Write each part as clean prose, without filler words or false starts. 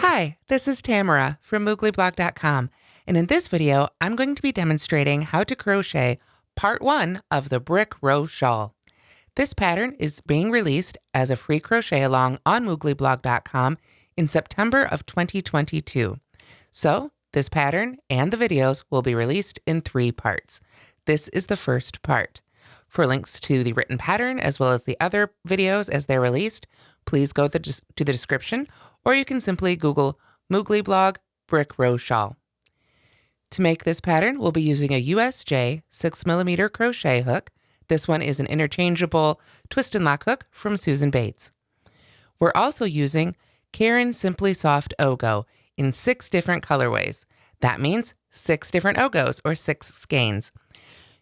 Hi, this is Tamara from mooglyblog.com, and in this video, I'm going to be demonstrating how to crochet part 1 of the Brick Row Shawl. This pattern is being released as a free crochet along on mooglyblog.com in September of 2022. So, this pattern and the videos will be released in 3 parts. This is the first part. For links to the written pattern as well as the other videos as they're released, please go to the description, or you can simply Google Moogly Blog Brick Row Shawl. To make this pattern, we'll be using a USJ 6mm crochet hook. This one is an interchangeable twist and lock hook from Susan Bates. We're also using Caron Simply Soft O'Go in 6 different colorways. That means 6 different O'Gos or 6 skeins.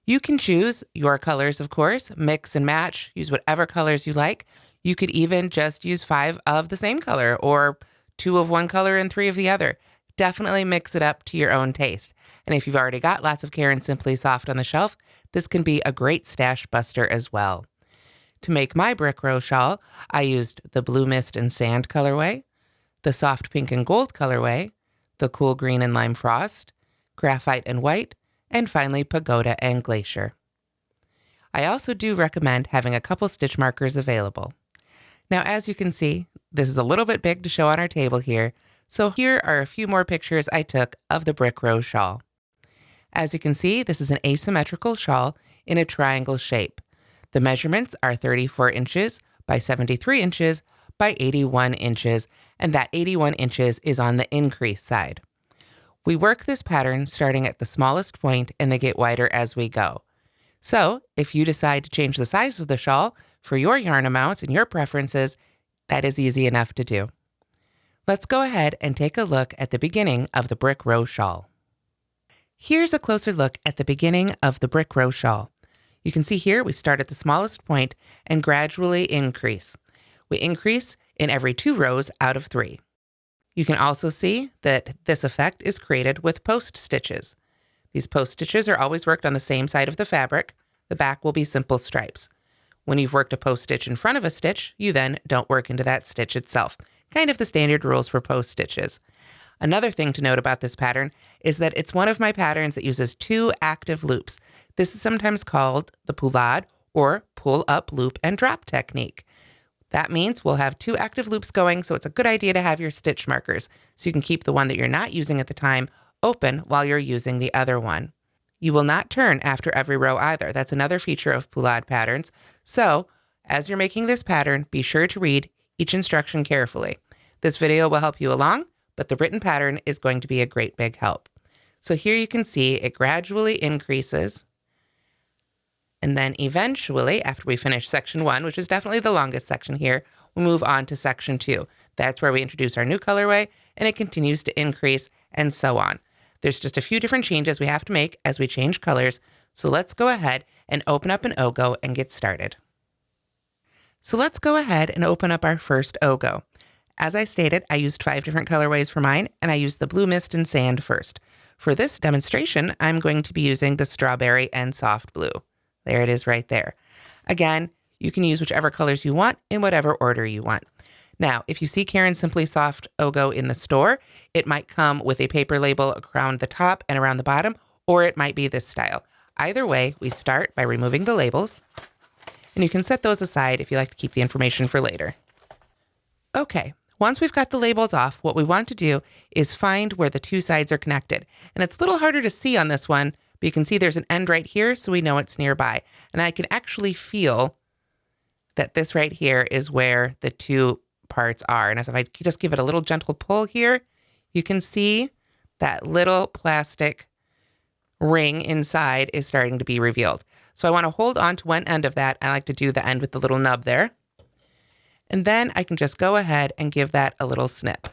You can choose your colors, of course, mix and match, use whatever colors you like. You could even just use 5 of the same color or 2 of one color and 3 of the other. Definitely mix it up to your own taste. And if you've already got lots of Caron Simply Soft on the shelf, this can be a great stash buster as well. To make my Brick Row shawl, I used the Blue Mist and Sand colorway, the Soft Pink and Gold colorway, the Cool Green and Lime Frost, Graphite and White, and finally Pagoda and Glacier. I also do recommend having a couple stitch markers available. Now, as you can see, this is a little bit big to show on our table here, so here are a few more pictures I took of the Brick Row shawl. As you can see, this is an asymmetrical shawl in a triangle shape. The measurements are 34 inches by 73 inches by 81 inches, and that 81 inches is on the increase side. We work this pattern starting at the smallest point and they get wider as we go. So, if you decide to change the size of the shawl for your yarn amounts and your preferences, that is easy enough to do. Let's go ahead and take a look at the beginning of the Brick Row shawl. Here's a closer look at the beginning of the Brick Row shawl. You can see here we start at the smallest point and gradually increase. We increase in every 2 rows out of 3. You can also see that this effect is created with post stitches. These post stitches are always worked on the same side of the fabric. The back will be simple stripes. When you've worked a post stitch in front of a stitch, you then don't work into that stitch itself. Kind of the standard rules for post stitches. Another thing to note about this pattern is that it's one of my patterns that uses 2 active loops. This is sometimes called the poulade or pull up loop and drop technique. That means we'll have 2 active loops going, so it's a good idea to have your stitch markers so you can keep the one that you're not using at the time open while you're using the other one. You will not turn after every row either. That's another feature of poulade patterns. So, as you're making this pattern, be sure to read each instruction carefully. This video will help you along, but the written pattern is going to be a great big help. So here you can see it gradually increases. And then eventually, after we finish section 1, which is definitely the longest section here, we'll move on to section 2. That's where we introduce our new colorway, and it continues to increase, and so on. There's just a few different changes we have to make as we change colors, so let's go ahead and open up an O'Go and get started. So let's go ahead and open up our first O'Go. As I stated, I used 5 different colorways for mine, and I used the Blue Mist and Sand first. For this demonstration, I'm going to be using the Strawberry and Soft Blue. There it is right there. Again, you can use whichever colors you want in whatever order you want. Now, if you see Caron Simply Soft O'Go in the store, it might come with a paper label around the top and around the bottom, or it might be this style. Either way, we start by removing the labels, and you can set those aside if you like to keep the information for later. Okay, once we've got the labels off, what we want to do is find where the 2 sides are connected. And it's a little harder to see on this one, but you can see there's an end right here, so we know it's nearby. And I can actually feel that this right here is where the 2 parts are. And if I just give it a little gentle pull here, you can see that little plastic ring inside is starting to be revealed. So I want to hold on to one end of that. I like to do the end with the little nub there. And then I can just go ahead and give that a little snip.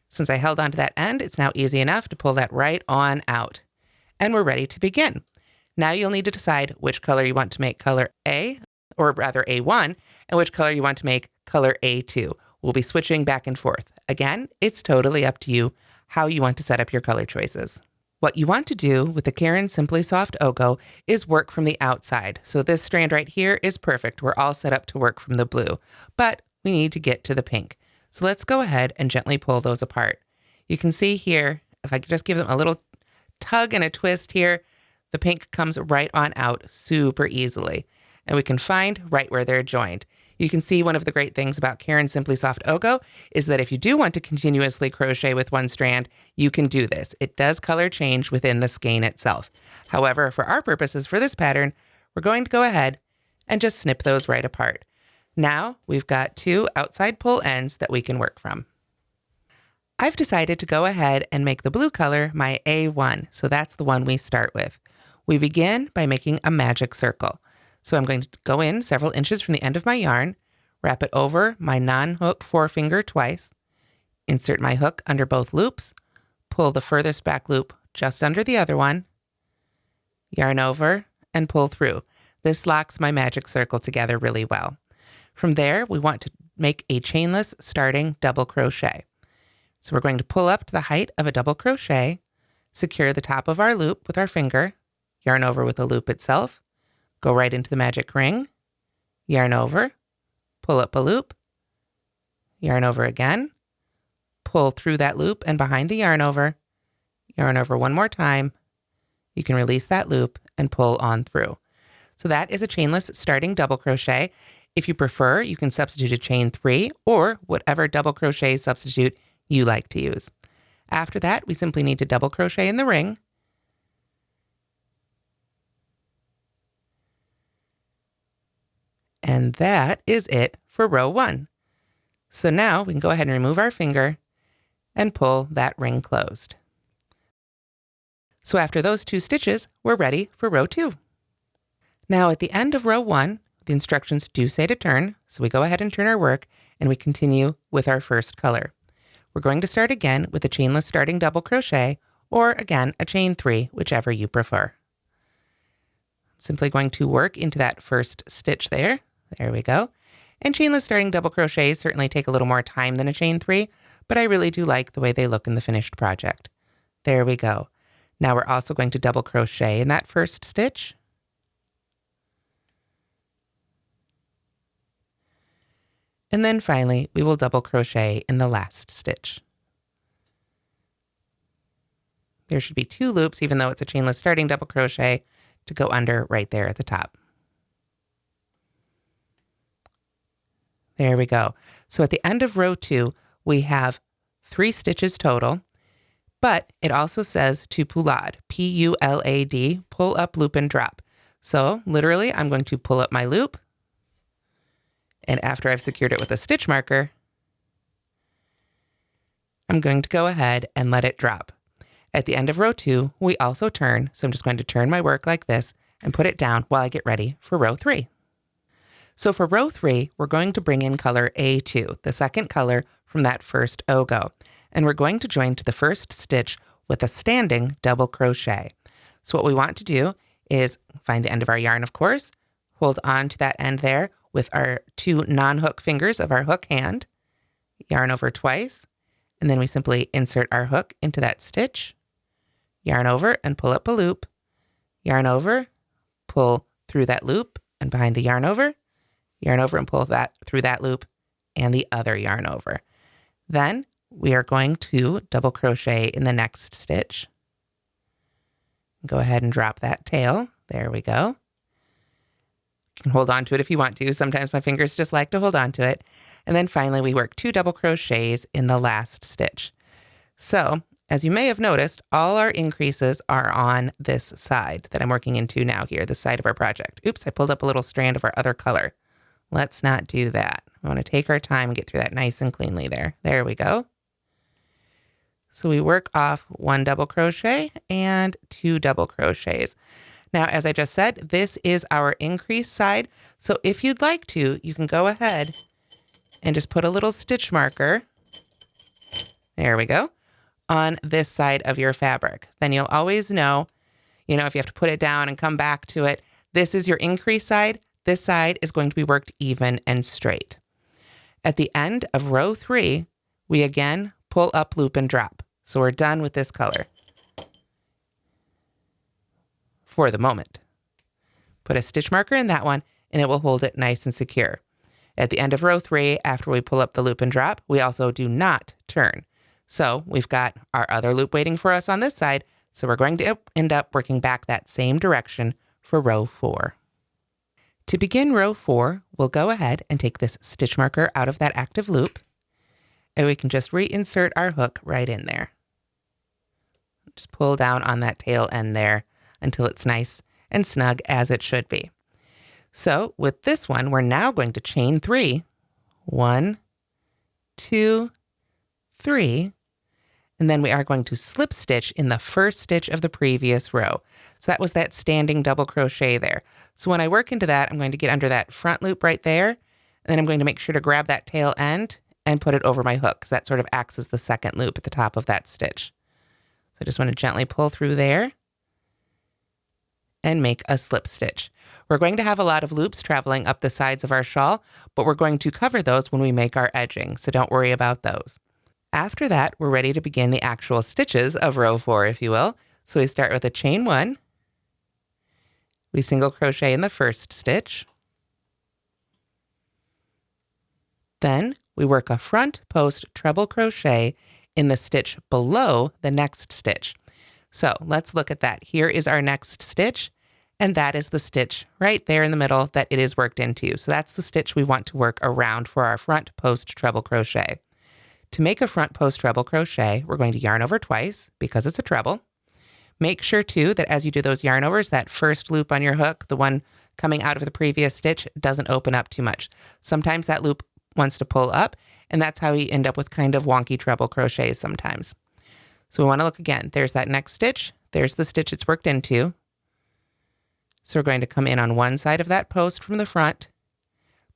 Since I held onto that end, it's now easy enough to pull that right on out. And we're ready to begin. Now you'll need to decide which color you want to make color A, or rather A1, and which color you want to make color A2. We'll be switching back and forth. Again, it's totally up to you how you want to set up your color choices. What you want to do with the Caron Simply Soft O'Go is work from the outside. So this strand right here is perfect. We're all set up to work from the blue, but we need to get to the pink. So let's go ahead and gently pull those apart. You can see here, if I could just give them a little tug and a twist here, the pink comes right on out super easily. And we can find right where they're joined. You can see one of the great things about Caron Simply Soft O'Go is that if you do want to continuously crochet with one strand, you can do this. It does color change within the skein itself. However, for our purposes for this pattern, we're going to go ahead and just snip those right apart. Now we've got 2 outside pull ends that we can work from. I've decided to go ahead and make the blue color my A1, so that's the one we start with. We begin by making a magic circle. So I'm going to go in several inches from the end of my yarn, wrap it over my non-hook forefinger twice, insert my hook under both loops, pull the furthest back loop just under the other one, yarn over, and pull through. This locks my magic circle together really well. From there, we want to make a chainless starting double crochet. So we're going to pull up to the height of a double crochet, secure the top of our loop with our finger, yarn over with the loop itself, go right into the magic ring, yarn over, pull up a loop, yarn over again, pull through that loop and behind the yarn over one more time. You can release that loop and pull on through. So that is a chainless starting double crochet. If you prefer, you can substitute a chain 3 or whatever double crochet substitute you like to use. After that, we simply need to double crochet in the ring, and that is it for row 1. So now we can go ahead and remove our finger and pull that ring closed. So after those 2 stitches, we're ready for row 2. Now at the end of row 1, the instructions do say to turn, so we go ahead and turn our work and we continue with our first color. We're going to start again with a chainless starting double crochet, or again, a chain 3, whichever you prefer. I'm simply going to work into that first stitch there. There we go. And chainless starting double crochets certainly take a little more time than a chain 3, but I really do like the way they look in the finished project. There we go. Now we're also going to double crochet in that first stitch. And then finally, we will double crochet in the last stitch. There should be 2 loops, even though it's a chainless starting double crochet, to go under right there at the top. There we go. So at the end of row 2, we have 3 stitches total, but it also says to poulade, P-U-L-A-D, pull up, loop, and drop. So literally, I'm going to pull up my loop, and after I've secured it with a stitch marker, I'm going to go ahead and let it drop. At the end of row 2, we also turn, so I'm just going to turn my work like this and put it down while I get ready for row 3. So for row 3, we're going to bring in color A2, the second color from that first O'Go, and we're going to join to the first stitch with a standing double crochet. So what we want to do is find the end of our yarn, of course, hold on to that end there with our 2 non-hook fingers of our hook hand, yarn over twice, and then we simply insert our hook into that stitch, yarn over and pull up a loop, yarn over, pull through that loop and behind the yarn over and pull that through that loop and the other yarn over. Then we are going to double crochet in the next stitch. Go ahead and drop that tail. There we go. You can hold on to it if you want to. Sometimes my fingers just like to hold on to it. And then finally, we work 2 double crochets in the last stitch. So as you may have noticed, all our increases are on this side that I'm working into now here, the side of our project. Oops, I pulled up a little strand of our other color. Let's not do that. I want to take our time and get through that nice and cleanly there. There we go. So we work off 1 double crochet and 2 double crochets. Now, as I just said, this is our increase side. So if you'd like to, you can go ahead and just put a little stitch marker. There we go. On this side of your fabric. Then you'll always know, if you have to put it down and come back to it, this is your increase side. This side is going to be worked even and straight. At the end of row 3, we again pull up, loop, and drop. So we're done with this color. for the moment. Put a stitch marker in that one and it will hold it nice and secure. At the end of row 3, after we pull up the loop and drop, we also do not turn. So we've got our other loop waiting for us on this side, so we're going to end up working back that same direction for row 4. To begin row 4, we'll go ahead and take this stitch marker out of that active loop, and we can just reinsert our hook right in there. Just pull down on that tail end there until it's nice and snug as it should be. So with this one, we're now going to chain 3. 1, 2, 3, and then we are going to slip stitch in the first stitch of the previous row. So that was that standing double crochet there. So when I work into that, I'm going to get under that front loop right there, and then I'm going to make sure to grab that tail end and put it over my hook, because that sort of acts as the second loop at the top of that stitch. So I just want to gently pull through there and make a slip stitch. We're going to have a lot of loops traveling up the sides of our shawl, but we're going to cover those when we make our edging, so don't worry about those. After that, we're ready to begin the actual stitches of row 4, if you will. So we start with a chain 1. We single crochet in the first stitch. Then we work a front post treble crochet in the stitch below the next stitch. So let's look at that. Here is our next stitch, and that is the stitch right there in the middle that it is worked into. So that's the stitch we want to work around for our front post treble crochet. To make a front post treble crochet, we're going to yarn over twice because it's a treble. Make sure too that as you do those yarn overs, that first loop on your hook, the one coming out of the previous stitch, doesn't open up too much. Sometimes that loop wants to pull up, and that's how you end up with kind of wonky treble crochets sometimes. So we want to look again. There's that next stitch. There's the stitch it's worked into. So we're going to come in on one side of that post from the front,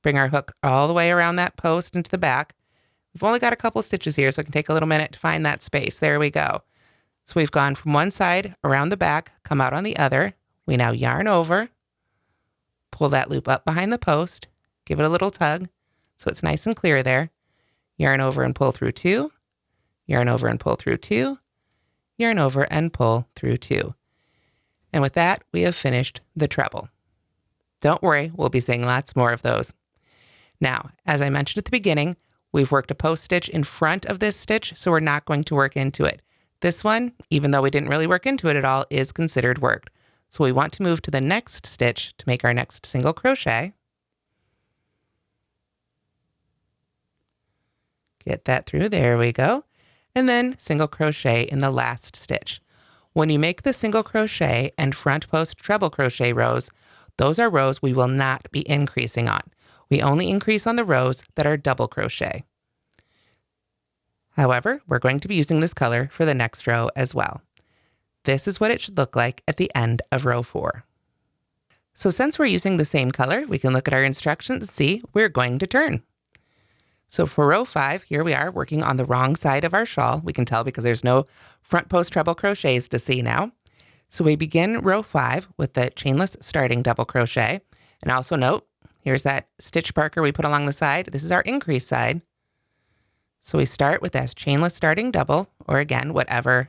bring our hook all the way around that post into the back. We've only got a couple stitches here, so it can take a little minute to find that space. There we go. So we've gone from one side around the back, come out on the other. We now yarn over, pull that loop up behind the post, give it a little tug so it's nice and clear there. Yarn over and pull through 2, yarn over and pull through 2, yarn over and pull through 2. And with that, we have finished the treble. Don't worry, we'll be seeing lots more of those. Now, as I mentioned at the beginning, we've worked a post stitch in front of this stitch, so we're not going to work into it. This one, even though we didn't really work into it at all, is considered worked. So we want to move to the next stitch to make our next single crochet. Get that through, there we go. And then single crochet in the last stitch. When you make the single crochet and front post treble crochet rows, those are rows we will not be increasing on. We only increase on the rows that are double crochet. However, we're going to be using this color for the next row as well. This is what it should look like at the end of row 4. So since we're using the same color, we can look at our instructions and see we're going to turn. So for row 5, here we are working on the wrong side of our shawl. We can tell because there's no front post treble crochets to see now. So we begin row 5 with the chainless starting double crochet. And also note, here's that stitch marker we put along the side. This is our increase side. So we start with that chainless starting double, or again, whatever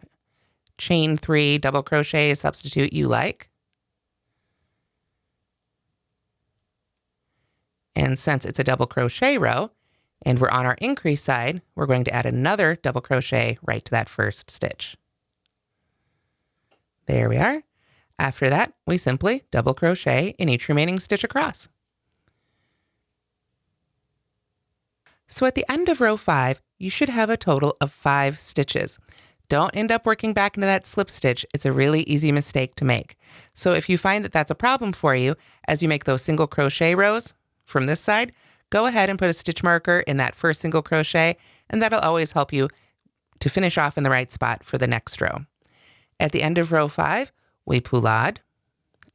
chain 3 double crochet substitute you like. And since it's a double crochet row, and we're on our increase side, we're going to add another double crochet right to that first stitch. There we are. After that, we simply double crochet in each remaining stitch across. So at the end of row 5, you should have a total of 5 stitches. Don't end up working back into that slip stitch. It's a really easy mistake to make. So if you find that that's a problem for you, as you make those single crochet rows from this side, go ahead and put a stitch marker in that first single crochet, and that'll always help you to finish off in the right spot for the next row. At the end of row 5, we poulade,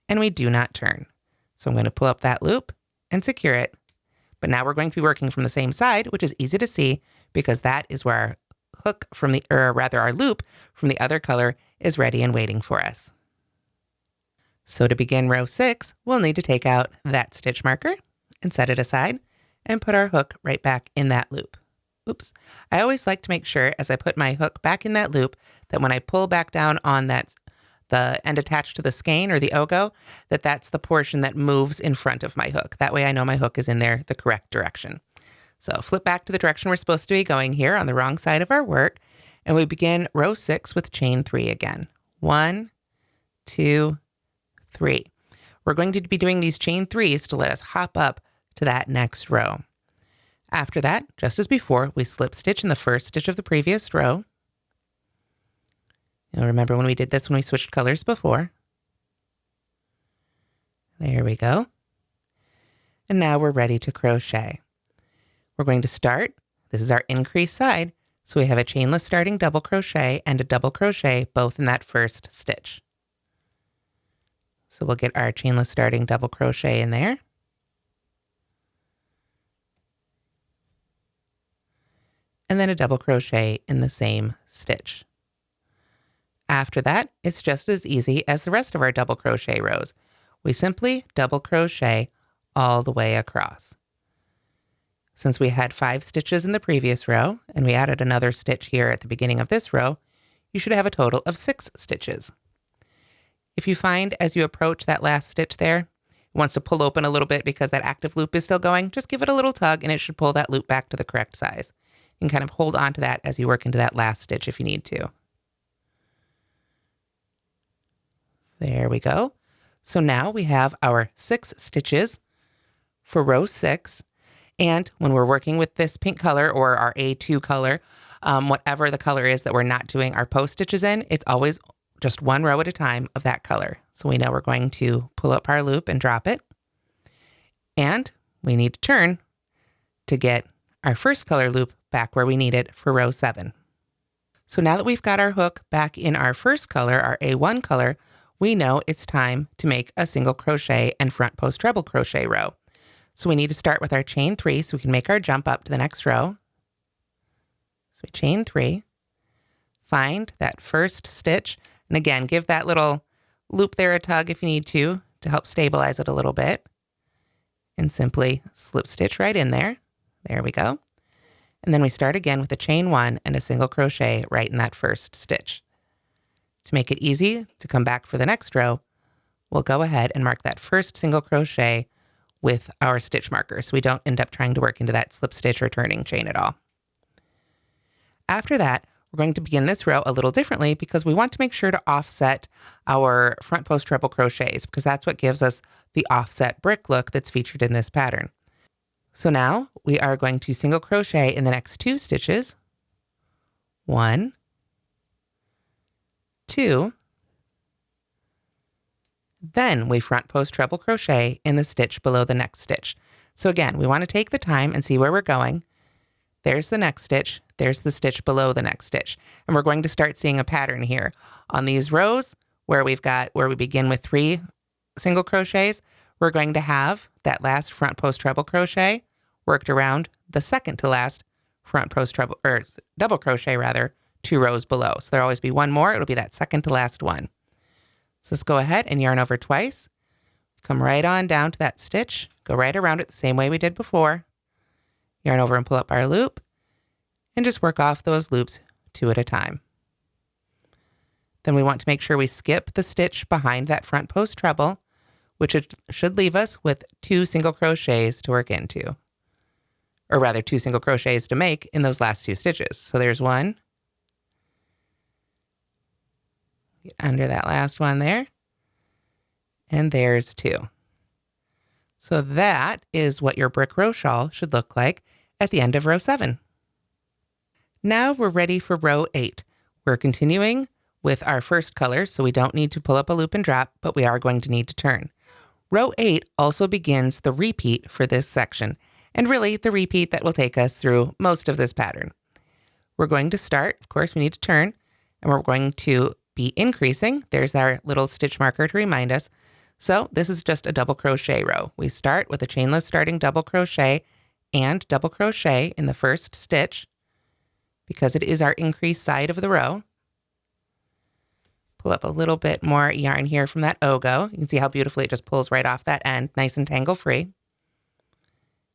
and we do not turn. So I'm going to pull up that loop and secure it. But now we're going to be working from the same side, which is easy to see because that is where our hook from the, or rather our loop from the other color is ready and waiting for us. So to begin row 6, we'll need to take out that stitch marker and set it aside and put our hook right back in that loop. Oops. I always like to make sure as I put my hook back in that loop that when I pull back down on that the end attached to the skein or the O'Go, that's the portion that moves in front of my hook. That way I know my hook is in there the correct direction. So flip back to the direction we're supposed to be going here on the wrong side of our work, and we begin row 6 with chain 3 again. 1, 2, 3. We're going to be doing these chain 3s to let us hop up to that next row. After that, just as before, we slip stitch in the first stitch of the previous row. You'll remember when we did this when we switched colors before. There we go. And now we're ready to crochet. We're going to start, this is our increase side, so we have a chainless starting double crochet and a double crochet both in that first stitch. So we'll get our chainless starting double crochet in there. And then a double crochet in the same stitch. After that, it's just as easy as the rest of our double crochet rows. We simply double crochet all the way across. Since we had 5 stitches in the previous row, and we added another stitch here at the beginning of this row, you should have a total of 6 stitches. If you find as you approach that last stitch there, it wants to pull open a little bit because that active loop is still going, just give it a little tug and it should pull that loop back to the correct size. You can kind of hold on to that as you work into that last stitch if you need to. There we go. So now we have our 6 stitches for row 6. And when we're working with this pink color or our A2 color, whatever the color is that we're not doing our post stitches in, it's always just one row at a time of that color. So we know we're going to pull up our loop and drop it. And we need to turn to get our first color loop back where we need it for row 7. So now that we've got our hook back in our first color, our A1 color, we know it's time to make a single crochet and front post treble crochet row. So we need to start with our chain 3 so we can make our jump up to the next row. So we chain 3, find that first stitch, and again, give that little loop there a tug if you need to help stabilize it a little bit. And simply slip stitch right in there. There we go. And then we start again with a chain 1 and a single crochet right in that first stitch. To make it easy to come back for the next row, we'll go ahead and mark that first single crochet with our stitch marker so we don't end up trying to work into that slip stitch or turning chain at all. After that, we're going to begin this row a little differently because we want to make sure to offset our front post treble crochets because that's what gives us the offset brick look that's featured in this pattern. So now we are going to single crochet in the next 2 stitches. 1, 2, then we front post treble crochet in the stitch below the next stitch. So again, we want to take the time and see where we're going. There's the next stitch, there's the stitch below the next stitch. And we're going to start seeing a pattern here. On these rows where we begin with 3 single crochets, we're going to have that last front post treble crochet worked around the second to last front post treble, or double crochet rather, 2 rows below. So there'll always be one more, it'll be that second to last one. So let's go ahead and yarn over twice, come right on down to that stitch, go right around it the same way we did before, yarn over and pull up our loop, and just work off those loops 2 at a time. Then we want to make sure we skip the stitch behind that front post treble, which should leave us with 2 single crochets to work into, or rather 2 single crochets to make in those last 2 stitches. So there's 1. Get under that last one there. And there's 2. So that is what your Brick Row Shawl should look like at the end of row 7. Now we're ready for row 8. We're continuing with our first color, so we don't need to pull up a loop and drop, but we are going to need to turn. Row 8 also begins the repeat for this section, and really the repeat that will take us through most of this pattern. We're going to start, of course we need to turn, and we're going to be increasing. There's our little stitch marker to remind us. So this is just a double crochet row. We start with a chainless starting double crochet and double crochet in the first stitch because it is our increased side of the row. Pull up a little bit more yarn here from that O'Go. You can see how beautifully it just pulls right off that end, nice and tangle free.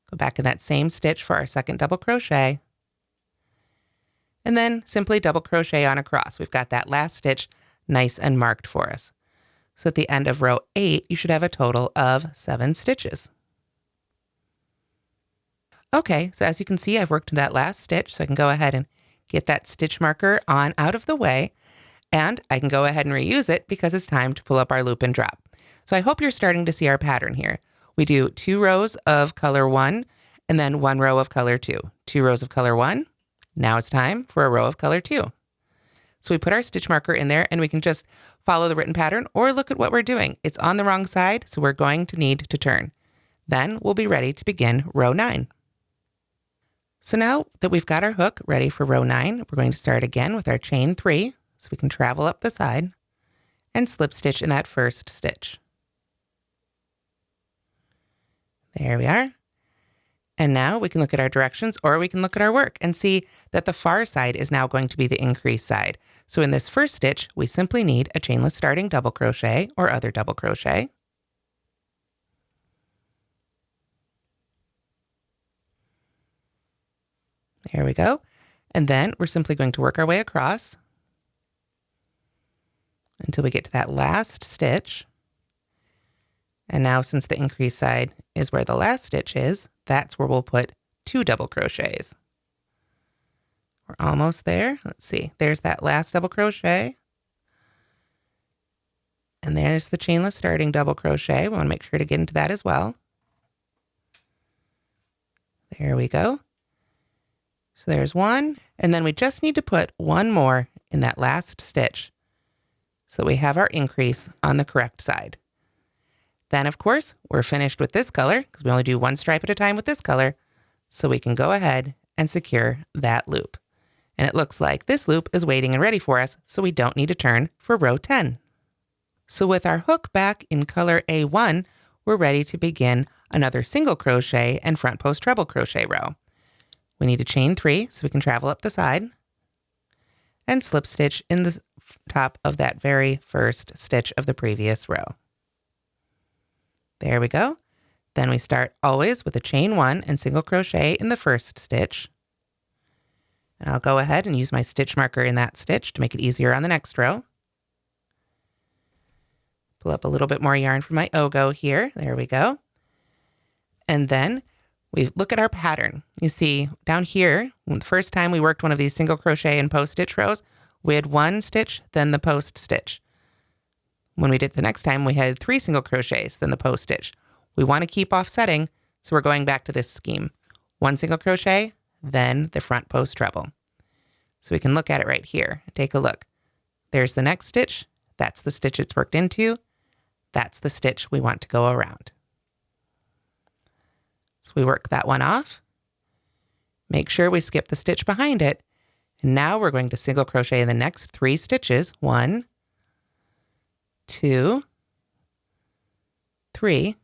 Go back in that same stitch for our second double crochet. And then simply double crochet on across. We've got that last stitch nice and marked for us. So at the end of row 8, you should have a total of 7 stitches. Okay, so as you can see, I've worked that last stitch, so I can go ahead and get that stitch marker on out of the way, and I can go ahead and reuse it because it's time to pull up our loop and drop. So I hope you're starting to see our pattern here. We do 2 rows of color 1 and then 1 row of color 2. 2 rows of color 1. Now it's time for a row of color 2. So we put our stitch marker in there and we can just follow the written pattern or look at what we're doing. It's on the wrong side, so we're going to need to turn. Then we'll be ready to begin row 9. So now that we've got our hook ready for row 9, we're going to start again with our chain 3, so we can travel up the side and slip stitch in that first stitch. There we are. And now we can look at our directions or we can look at our work and see that the far side is now going to be the increase side. So in this first stitch, we simply need a chainless starting double crochet or other double crochet. There we go. And then we're simply going to work our way across until we get to that last stitch. And now since the increase side is where the last stitch is, that's where we'll put 2 double crochets. We're almost there. Let's see. There's that last double crochet. And there's the chainless starting double crochet. We want to make sure to get into that as well. There we go. So there's 1. And then we just need to put 1 more in that last stitch so we have our increase on the correct side. Then, of course, we're finished with this color because we only do 1 stripe at a time with this color. So we can go ahead and secure that loop. And it looks like this loop is waiting and ready for us, so we don't need to turn for row 10. So with our hook back in color A1, we're ready to begin another single crochet and front post treble crochet row. We need to chain 3 so we can travel up the side and slip stitch in the top of that very first stitch of the previous row. There we go. Then we start always with a chain 1 and single crochet in the first stitch. And I'll go ahead and use my stitch marker in that stitch to make it easier on the next row. Pull up a little bit more yarn from my O'Go here. There we go. And then we look at our pattern. You see down here, the first time we worked one of these single crochet and post stitch rows, we had 1 stitch, then the post stitch. When we did the next time, we had 3 single crochets, then the post stitch. We want to keep offsetting, so we're going back to this scheme. 1 single crochet, then the front post treble. So we can look at it right here. Take a look. There's the next stitch. That's the stitch it's worked into. That's the stitch we want to go around. So we work that one off. Make sure we skip the stitch behind it. And now we're going to single crochet in the next 3 stitches. 1, 2, 3.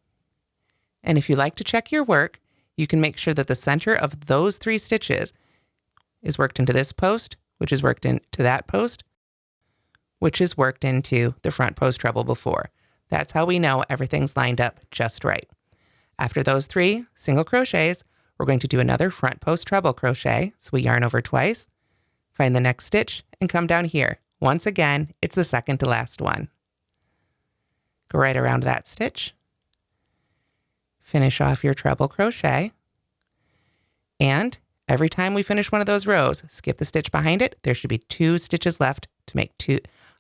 And if you like to check your work, you can make sure that the center of those 3 stitches is worked into this post, which is worked into that post, which is worked into the front post treble before. That's how we know everything's lined up just right. After those 3 single crochets, we're going to do another front post treble crochet. So we yarn over twice, find the next stitch, and come down here. Once again, it's the second to last one. Go right around that stitch. Finish off your treble crochet. And every time we finish one of those rows, skip the stitch behind it. There should be 2 stitches left to make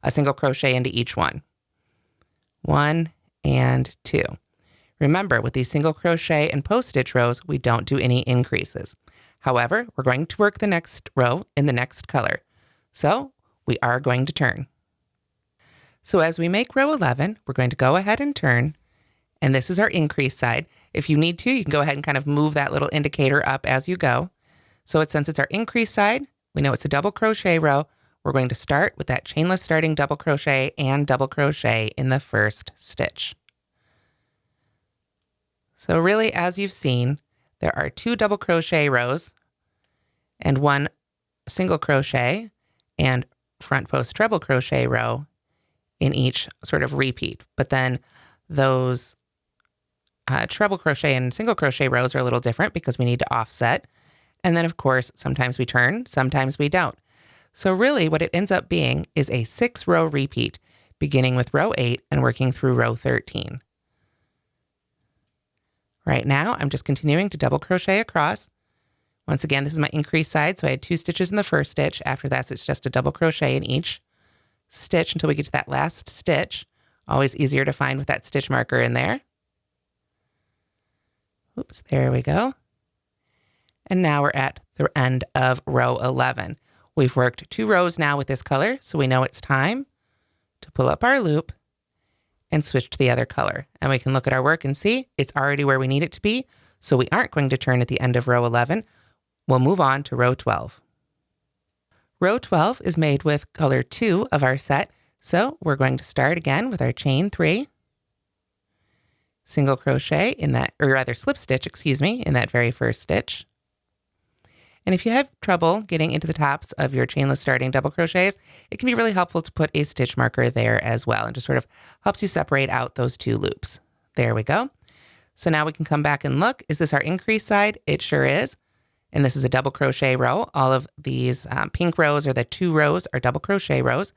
a single crochet into each one. 1 and 2. Remember, with these single crochet and post stitch rows, we don't do any increases. However, we're going to work the next row in the next color. So we are going to turn. So as we make row 11, we're going to go ahead and turn. And this is our increase side. If you need to, you can go ahead and kind of move that little indicator up as you go. So since it's our increase side, we know it's a double crochet row. We're going to start with that chainless starting double crochet and double crochet in the first stitch. So really, as you've seen, there are 2 double crochet rows and 1 single crochet and front post treble crochet row in each sort of repeat. But then those treble crochet and single crochet rows are a little different because we need to offset. And then, of course, sometimes we turn, sometimes we don't. So really what it ends up being is a 6-row repeat, beginning with row 8 and working through row 13. Right now, I'm just continuing to double crochet across. Once again, this is my increased side, so I had 2 stitches in the first stitch. After that, it's just a double crochet in each stitch until we get to that last stitch. Always easier to find with that stitch marker in there. Oops, there we go. And now we're at the end of row 11. We've worked 2 rows now with this color, so we know it's time to pull up our loop and switch to the other color. And we can look at our work and see it's already where we need it to be, so we aren't going to turn at the end of row 11. We'll move on to row 12. Row 12 is made with color 2 of our set, so we're going to start again with our chain 3, single crochet in that, or rather slip stitch, excuse me, in that very first stitch. And if you have trouble getting into the tops of your chainless starting double crochets, it can be really helpful to put a stitch marker there as well, and just sort of helps you separate out those 2 loops. There we go. So now we can come back and look. Is this our increased side? It sure is. And this is a double crochet row. All of these pink rows, or the 2 rows, are double crochet rows.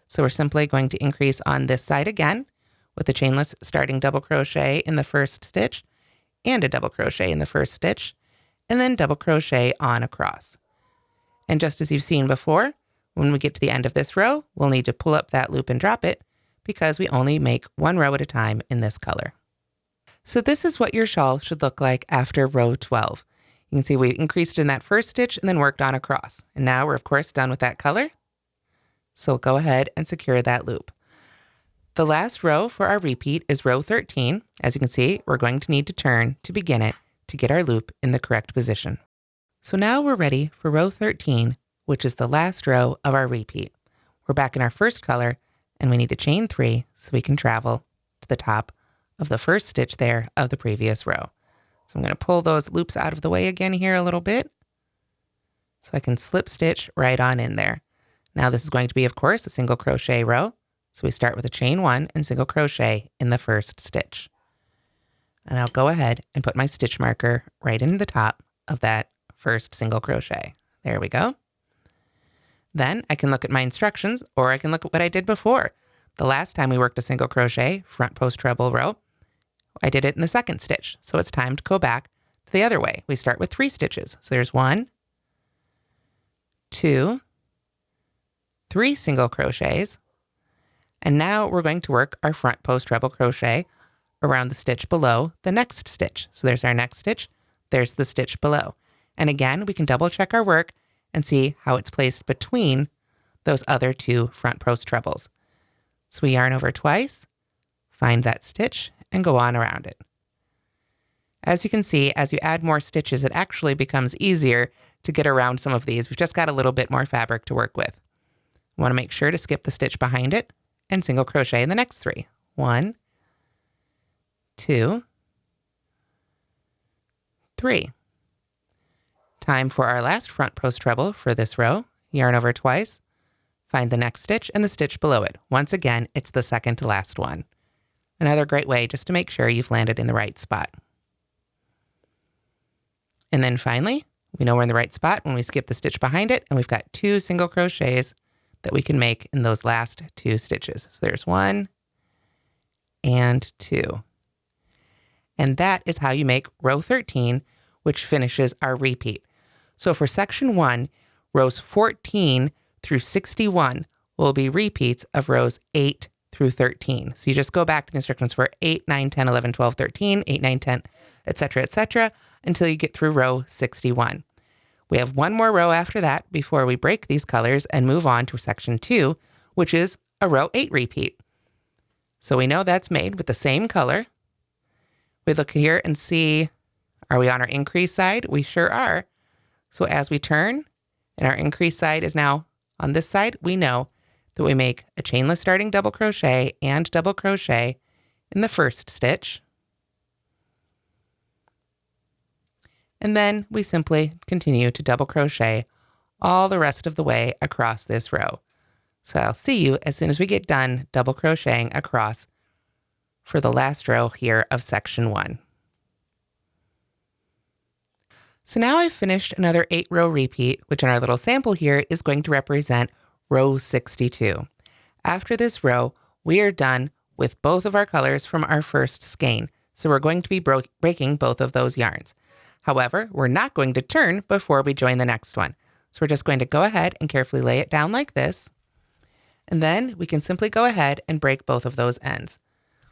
So we're simply going to increase on this side again with a chainless starting double crochet in the first stitch and a double crochet in the first stitch, and then double crochet on across. And just as you've seen before, when we get to the end of this row, we'll need to pull up that loop and drop it because we only make 1 row at a time in this color. So this is what your shawl should look like after row 12. You can see we increased in that first stitch and then worked on across. And now we're of course done with that color. So we'll go ahead and secure that loop. The last row for our repeat is row 13. As you can see, we're going to need to turn to begin it to get our loop in the correct position. So now we're ready for row 13, which is the last row of our repeat. We're back in our first color and we need to chain 3 so we can travel to the top of the first stitch there of the previous row. So I'm going to pull those loops out of the way again here a little bit so I can slip stitch right on in there. Now this is going to be, of course, a single crochet row. So we start with a chain 1 and single crochet in the first stitch. And I'll go ahead and put my stitch marker right in the top of that first single crochet. There we go. Then I can look at my instructions, or I can look at what I did before. The last time we worked a single crochet front post treble row, I did it in the second stitch. So it's time to go back to the other way. We start with 3 stitches. So there's 1, 2, 3 single crochets. And now we're going to work our front post treble crochet around the stitch below the next stitch. So there's our next stitch, there's the stitch below. And again, we can double check our work and see how it's placed between those other 2 front post trebles. So we yarn over twice, find that stitch, and go on around it. As you can see, as you add more stitches, it actually becomes easier to get around some of these. We've just got a little bit more fabric to work with. You want to make sure to skip the stitch behind it and single crochet in the next 3. 1, 2, 3. Time for our last front post treble for this row. Yarn over twice, find the next stitch and the stitch below it. Once again, it's the second to last one. Another great way just to make sure you've landed in the right spot. And then finally, we know we're in the right spot when we skip the stitch behind it, and we've got 2 single crochets that we can make in those last 2 stitches. So there's 1 and 2. And that is how you make row 13, which finishes our repeat. So for section 1, rows 14 through 61 will be repeats of rows 8 through 13. So you just go back to the instructions for 8, 9, 10, 11, 12, 13, 8, 9, 10, etc., until you get through row 61. We have 1 more row after that before we break these colors and move on to section 2, which is a row 8 repeat. So we know that's made with the same color. We look here and see, are we on our increase side? We sure are. So as we turn, and our increase side is now on this side, we know that we make a chainless starting double crochet and double crochet in the first stitch. And then we simply continue to double crochet all the rest of the way across this row. So I'll see you as soon as we get done double crocheting across for the last row here of section 1. So now I've finished another 8-row repeat, which in our little sample here is going to represent row 62. After this row, we are done with both of our colors from our first skein. So we're going to be breaking both of those yarns. However, we're not going to turn before we join the next one. So we're just going to go ahead and carefully lay it down like this. And then we can simply go ahead and break both of those ends,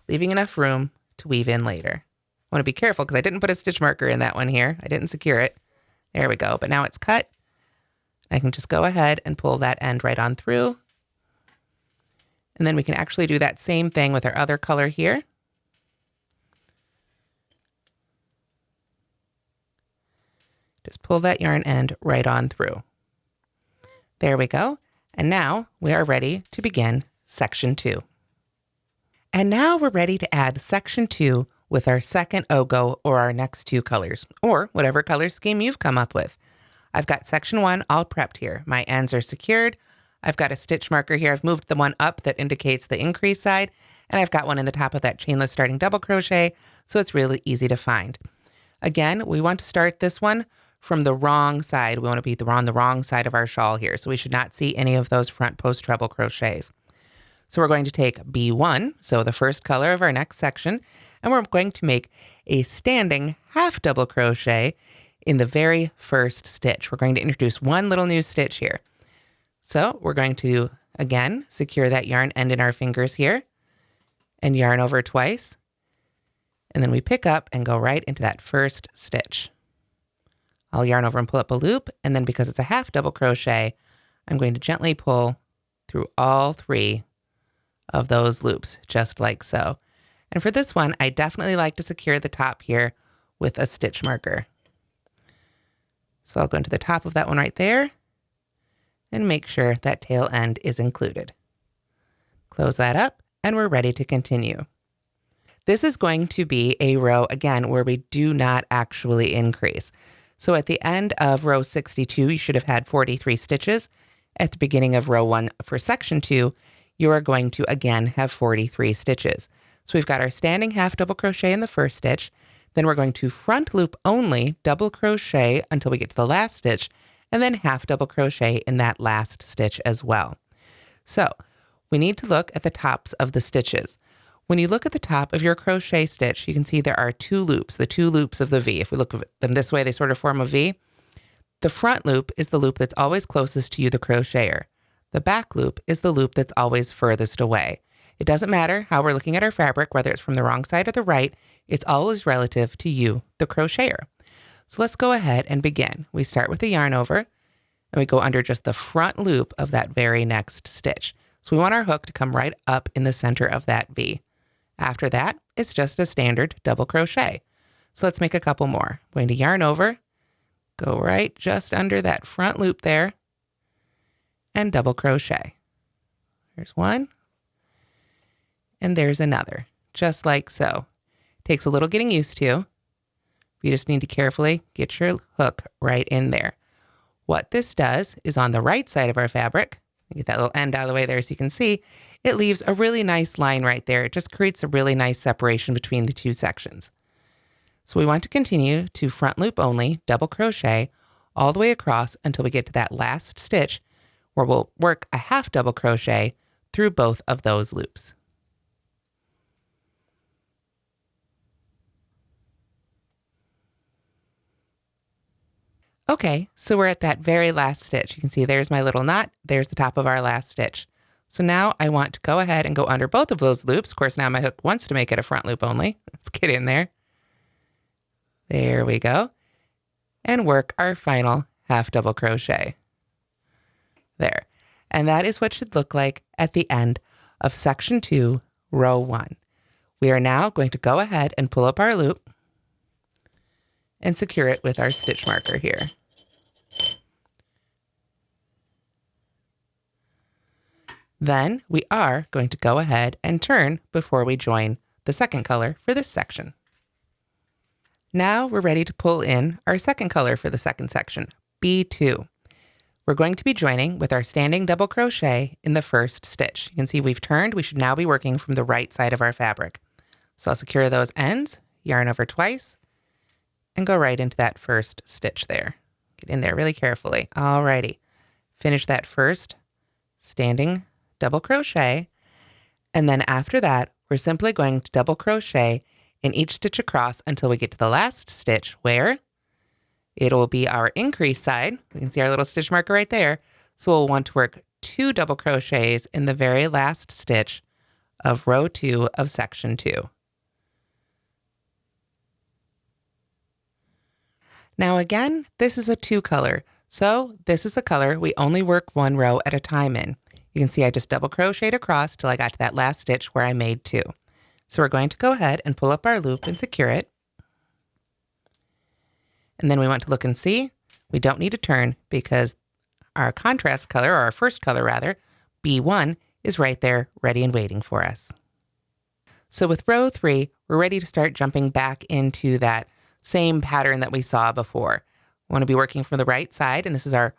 leaving enough room to weave in later. I want to be careful because I didn't put a stitch marker in that one here. I didn't secure it. There we go. But now it's cut. I can just go ahead and pull that end right on through. And then we can actually do that same thing with our other color here. Just pull that yarn end right on through. There we go. And now we are ready to begin section 2. And now we're ready to add section 2 with our second O'Go or our next 2 colors, or whatever color scheme you've come up with. I've got section 1 all prepped here. My ends are secured. I've got a stitch marker here. I've moved the one up that indicates the increase side, and I've got one in the top of that chainless starting double crochet, so it's really easy to find. Again, we want to start this one from the wrong side. We want to be on the wrong side of our shawl here, so we should not see any of those front post treble crochets. So we're going to take B1, so the first color of our next section, and we're going to make a standing half double crochet in the very first stitch. We're going to introduce one little new stitch here. So we're going to, again, secure that yarn end in our fingers here and yarn over twice. And then we pick up and go right into that first stitch. I'll yarn over and pull up a loop, and then because it's a half double crochet, I'm going to gently pull through all 3 of those loops, just like so. And for this one, I definitely like to secure the top here with a stitch marker. So I'll go into the top of that one right there and make sure that tail end is included. Close that up, and we're ready to continue. This is going to be a row, again, where we do not actually increase. So at the end of row 62, you should have had 43 stitches. At the beginning of row 1 for section 2, you are going to, again, have 43 stitches. So we've got our standing half double crochet in the first stitch. Then we're going to front loop only, double crochet until we get to the last stitch, and then half double crochet in that last stitch as well. So we need to look at the tops of the stitches. When you look at the top of your crochet stitch, you can see there are 2 loops, the 2 loops of the V. If we look at them this way, they sort of form a V. The front loop is the loop that's always closest to you, the crocheter. The back loop is the loop that's always furthest away. It doesn't matter how we're looking at our fabric, whether it's from the wrong side or the right, it's always relative to you, the crocheter. So let's go ahead and begin. We start with the yarn over, and we go under just the front loop of that very next stitch. So we want our hook to come right up in the center of that V. After that, it's just a standard double crochet. So let's make a couple more. I'm going to yarn over, go right just under that front loop there, and double crochet. There's one, and there's another, just like so. Takes a little getting used to. You just need to carefully get your hook right in there. What this does is on the right side of our fabric, get that little end out of the way there so you can see, it leaves a really nice line right there. It just creates a really nice separation between the 2 sections. So we want to continue to front loop only, double crochet all the way across until we get to that last stitch where we'll work a half double crochet through both of those loops. Okay, so we're at that very last stitch. You can see there's my little knot, there's the top of our last stitch. So now I want to go ahead and go under both of those loops. Of course, now my hook wants to make it a front loop only. Let's get in there. There we go. And work our final half double crochet. There. And that is what should look like at the end of section 2, row 1. We are now going to go ahead and pull up our loop and secure it with our stitch marker here. Then we are going to go ahead and turn before we join the second color for this section. Now we're ready to pull in our second color for the second section, B2. We're going to be joining with our standing double crochet in the first stitch. You can see we've turned. We should now be working from the right side of our fabric. So I'll secure those ends, yarn over twice, and go right into that first stitch there. Get in there really carefully. Alrighty. Finish that first standing double crochet. And then after that, we're simply going to double crochet in each stitch across until we get to the last stitch where it will be our increase side. We can see our little stitch marker right there. So we'll want to work 2 double crochets in the very last stitch of row 2 of section 2. Now again, this is a 2 color. So this is the color we only work 1 row at a time in. You can see I just double crocheted across till I got to that last stitch where I made 2. So we're going to go ahead and pull up our loop and secure it. And then we want to look and see. We don't need to turn because our contrast color, or our first color rather, B1, is right there ready and waiting for us. So with row 3, we're ready to start jumping back into that same pattern that we saw before. We want to be working from the right side, and this is our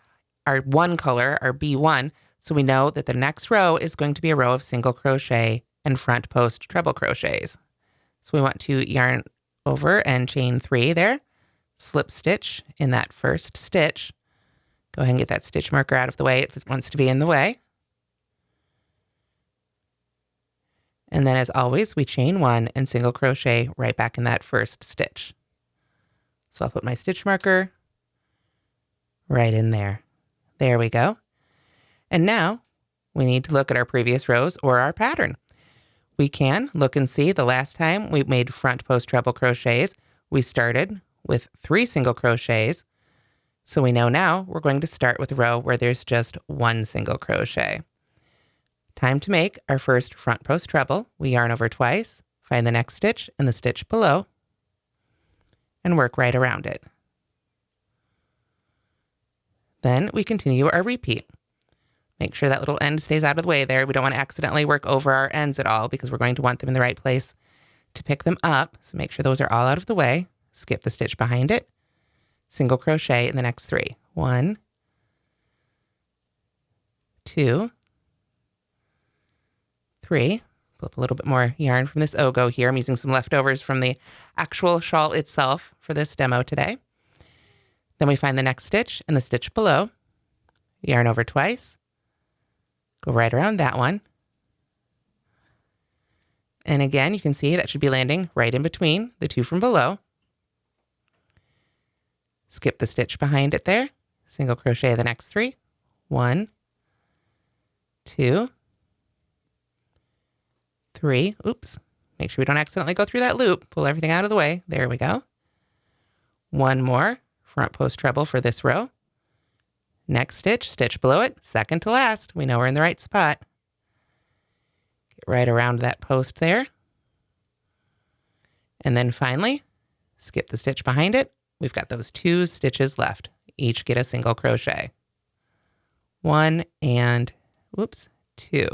1 color, our B1, so we know that the next row is going to be a row of single crochet and front post treble crochets. So we want to yarn over and chain 3 there, slip stitch in that first stitch. Go ahead and get that stitch marker out of the way if it wants to be in the way. And then as always, we chain 1 and single crochet right back in that first stitch. So I'll put my stitch marker right in there. There we go. And now we need to look at our previous rows or our pattern. We can look and see the last time we made front post treble crochets, we started with 3 single crochets. So we know now we're going to start with a row where there's just 1 single crochet. Time to make our first front post treble. We yarn over twice, find the next stitch and the stitch below, and work right around it. Then we continue our repeat. Make sure that little end stays out of the way there. We don't want to accidentally work over our ends at all because we're going to want them in the right place to pick them up. So make sure those are all out of the way. Skip the stitch behind it. Single crochet in the next 3. 1, 2, 3. Pull up a little bit more yarn from this O'Go here. I'm using some leftovers from the actual shawl itself for this demo today. Then we find the next stitch and the stitch below. Yarn over twice. Go right around that one. And again, you can see that should be landing right in between the 2 from below. Skip the stitch behind it there. Single crochet the next 3. 1, 2, 3. Oops. Make sure we don't accidentally go through that loop. Pull everything out of the way. There we go. 1 more front post treble for this row. Next stitch, stitch below it, second to last. We know we're in the right spot. Get right around that post there. And then finally, skip the stitch behind it. We've got those 2 stitches left. Each get a single crochet. 1 and, whoops, 2.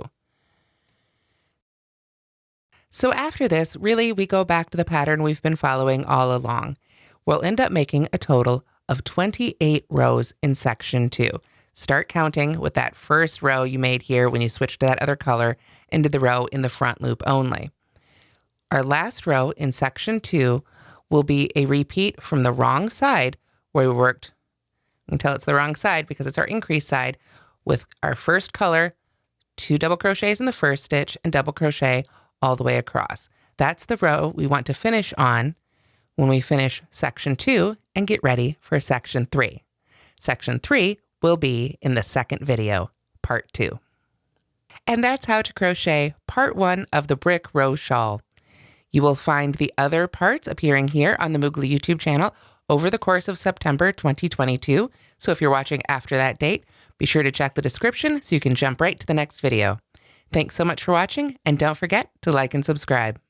So after this, really, we go back to the pattern we've been following all along. We'll end up making a total of 28 rows in section 2. Start counting with that first row you made here when you switched to that other color into the row in the front loop only. Our last row in section 2 will be a repeat from the wrong side where we worked until it's the wrong side because it's our increase side with our first color, 2 double crochets in the first stitch and double crochet all the way across. That's the row we want to finish on when we finish section 2 and get ready for section 3. Section 3 will be in the second video, part 2. And that's how to crochet part 1 of the Brick Row Shawl. You will find the other parts appearing here on the Moogly YouTube channel over the course of September 2022. So if you're watching after that date, be sure to check the description so you can jump right to the next video. Thanks so much for watching, and don't forget to like and subscribe.